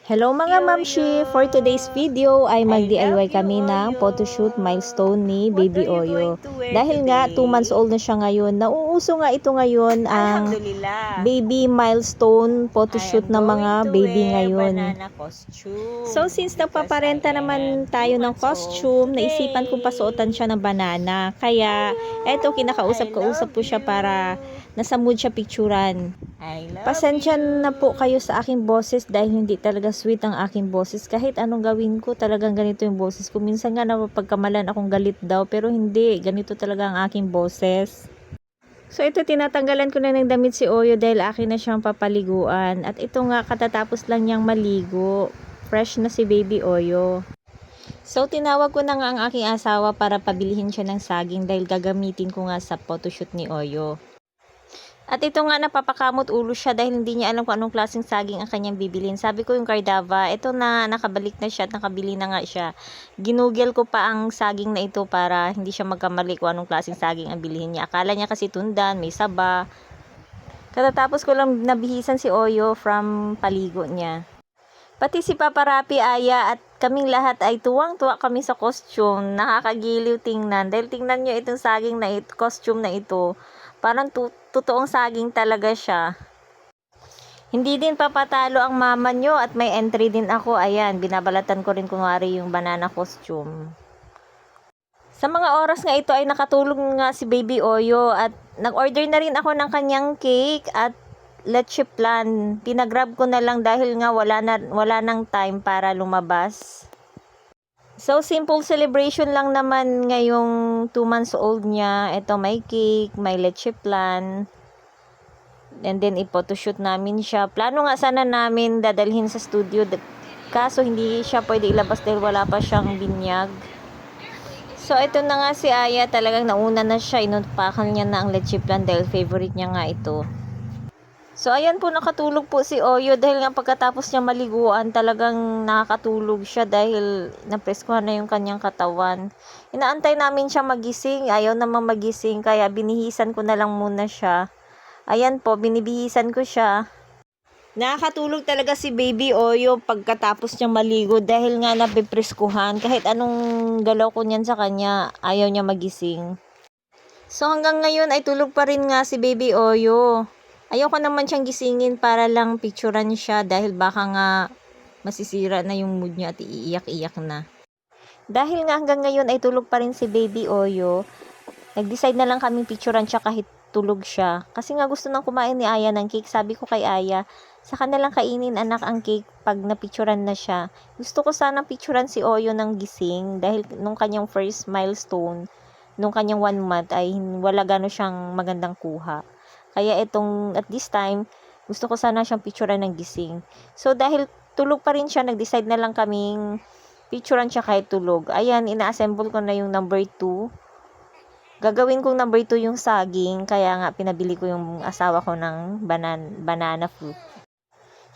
Hello mga mamshi! For today's video ay mag-DIY love you, kami ng Oyo. photoshoot milestone ni What Baby are you Oyo. going to wear Dahil nga 2 months today? old na siya ngayon, nauuso nga ito ngayon ang Alhamdulillah. baby milestone I photoshoot am ng going mga to baby wear ngayon. banana costume So since because I nagpaparenta am naman 2 tayo ng months old costume, today. naisipan kong pasuotan siya ng banana. Kaya eto I kinakausap-kausap love ko siya you. para nasa mood siya picturean. I love Pasensya you. na po kayo sa aking boses dahil hindi talaga sweet ang aking boses. Kahit anong gawin ko, talagang ganito yung boses ko. Minsan nga napapagkamalan akong galit daw, pero hindi. Ganito talaga ang aking boses. So ito, tinatanggalan ko na ng damit si Oyo dahil akin na siyang papaliguan. At ito nga, katatapos lang niyang maligo. Fresh na si Baby Oyo. So tinawag ko na nga ang aking asawa para pabilihin siya ng saging dahil gagamitin ko nga sa photoshoot ni Oyo. At ito nga, napapakamot ulo siya dahil hindi niya alam kung anong klaseng saging ang kanyang bibilin. Sabi ko yung Cardava, ito na, nakabalik na siya at nakabili na nga siya. Ginugel ko pa ang saging na ito para hindi siya magkamali kung anong klaseng saging ang bilhin niya. Akala niya kasi tundan, may saba. Katatapos ko lang nabihisan si Oyo from paligo niya. Pati si Papa Rapi, Aya at kaming lahat ay tuwang-tuwa kami sa costume. Nakakagiliw tingnan. Dahil tingnan nyo itong saging na ito, costume na ito. Parang totoong saging talaga siya. Hindi din papatalo ang mama nyo at may entry din ako. Ayan, binabalatan ko rin kunwari yung banana costume. Sa mga oras nga ito ay nakatulog nga si Baby Oyo at nag-order na rin ako ng kanyang cake at leche plan. Pinagrab ko na lang dahil nga wala nang time para lumabas. So, simple celebration lang naman ngayong 2 months old niya. Ito, may cake, may leche plan. And then, ipotoshoot namin siya. Plano nga sana namin dadalhin sa studio. Kaso, hindi siya pwede ilabas dahil wala pa siyang binyag. So, ito na nga si Aya. Talagang nauna na siya. Inupakan niya na ang leche plan dahil favorite niya nga ito. So, ayan po, nakatulog po si Oyo dahil nga pagkatapos niya maliguan, talagang nakakatulog siya dahil napreskuhan na yung kanyang katawan. Inaantay namin siya magising, ayaw namang magising, kaya binihisan ko na lang muna siya. Ayan po, binibihisan ko siya. Nakakatulog talaga si Baby Oyo pagkatapos niya maligo dahil nga napipreskuhan. Kahit anong galaw ko niyan sa kanya, ayaw niya magising. So, hanggang ngayon ay tulog pa rin nga si Baby Oyo. Ayoko naman siyang gisingin para lang picturean siya dahil baka nga masisira na yung mood niya at iiyak-iyak na. Dahil nga hanggang ngayon ay tulog pa rin si Baby Oyo, nag-decide na lang kami picturean siya kahit tulog siya. Kasi nga gusto nang kumain ni Aya ng cake. Sabi ko kay Aya, saka na lang kainin anak ang cake pag napicturean na siya. Gusto ko sana picturean si Oyo ng gising dahil nung kanyang first milestone, nung kanyang 1 month ay wala gano'n siyang magandang kuha. Kaya at this time, gusto ko sana siyang picturean ng gising. So, dahil tulog pa rin siya, nag-decide na lang kaming picturean siya kahit tulog. Ayan, ina-assemble ko na yung number 2. Gagawin kong number 2 yung saging, kaya nga pinabili ko yung asawa ko ng banana fruit.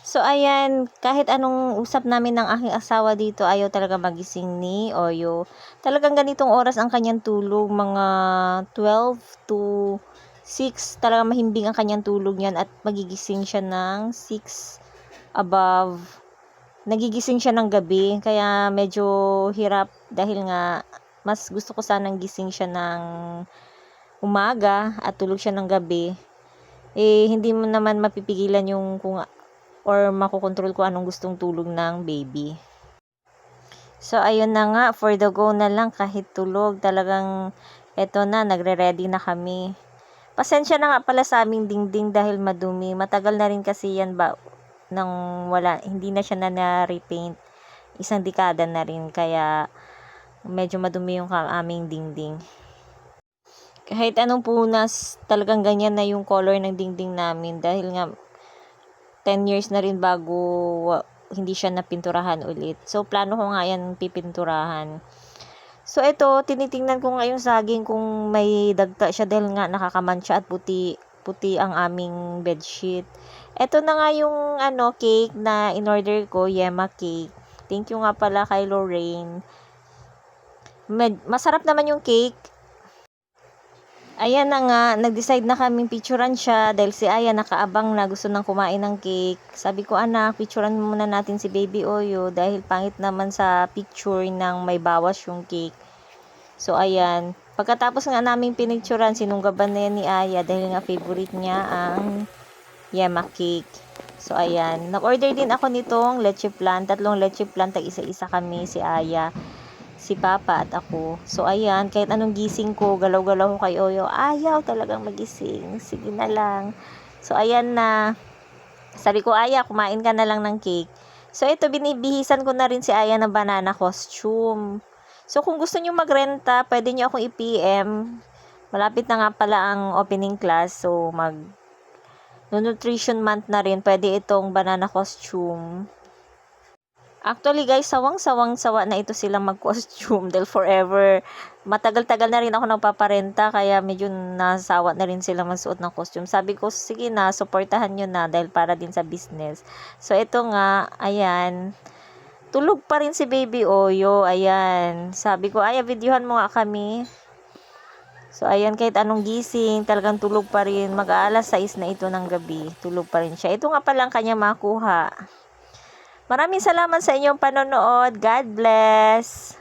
So, ayan, kahit anong usap namin ng aking asawa dito, ayaw talaga magising ni Oyo. Talagang ganitong oras ang kanyang tulog, mga 12 to 6, talagang mahimbing ang kanyang tulog niyan at magigising siya ng 6 above. Nagigising siya ng gabi, kaya medyo hirap dahil nga mas gusto ko sanang gising siya ng umaga at tulog siya ng gabi. Hindi mo naman mapipigilan yung kung or makokontrol ko anong gustong tulog ng baby. So, ayun na nga, for the go na lang kahit tulog. Talagang, eto na, nagre-ready na kami. Pasensya na nga pala sa aming dingding dahil madumi. Matagal na rin kasi yan nang hindi na siya na-repaint. Isang dekada na rin, kaya medyo madumi yung aming dingding. Kahit anong punas, talagang ganyan na yung color ng dingding namin dahil nga 10 years na rin bago hindi siya napinturahan ulit. So, plano ko nga yan pipinturahan. So, ito, tinitingnan ko nga yung saging kung may dagta siya dahil nga nakakamansya at puti ang aming bedsheet. Ito na nga yung cake na in-order ko, Yema cake. Thank you nga pala kay Lorraine. Masarap naman yung cake. Ayan na nga, nag-decide na kaming picturean siya dahil si Aya nakaabang na gusto nang kumain ng cake. Sabi ko, anak, picturean muna natin si Baby Oyo dahil pangit naman sa picture nang may bawas yung cake. So, ayan. Pagkatapos nga naming pinicturean, sinunggaban na yan ni Aya dahil nga favorite niya ang yema cake. So, ayan. Nag-order din ako nitong leche flan. 3 leche flan, tag-isa-isa kami, si Aya, si Papa at ako. So, ayan, kahit anong gising ko, galaw-galaw ko kay Oyo, ayaw talagang magising. Sige na lang. So, ayan na. Sabi ko, Aya, kumain ka na lang ng cake. So, ito, binibihisan ko na rin si Aya ng banana costume. So, kung gusto nyo magrenta, pwede nyo akong i-PM. Malapit na nga pala ang opening class. So, nutrition month na rin. Pwede itong banana costume. Actually guys, sawang-sawa na ito silang mag-costume dahil forever. Matagal-tagal na rin ako nagpaparenta kaya medyo nasawa na rin silang magsuot ng costume. Sabi ko, sige na, supportahan nyo na dahil para din sa business. So ito nga, ayan. Tulog pa rin si Baby Oyo, ayan. Sabi ko, ay, videohan mo nga kami. So ayan, kahit anong gising, talagang tulog pa rin. Mag-aalas 6 na ito ng gabi. Tulog pa rin siya. Ito nga palang kanya makuha. Maraming salamat sa inyong panonood. God bless!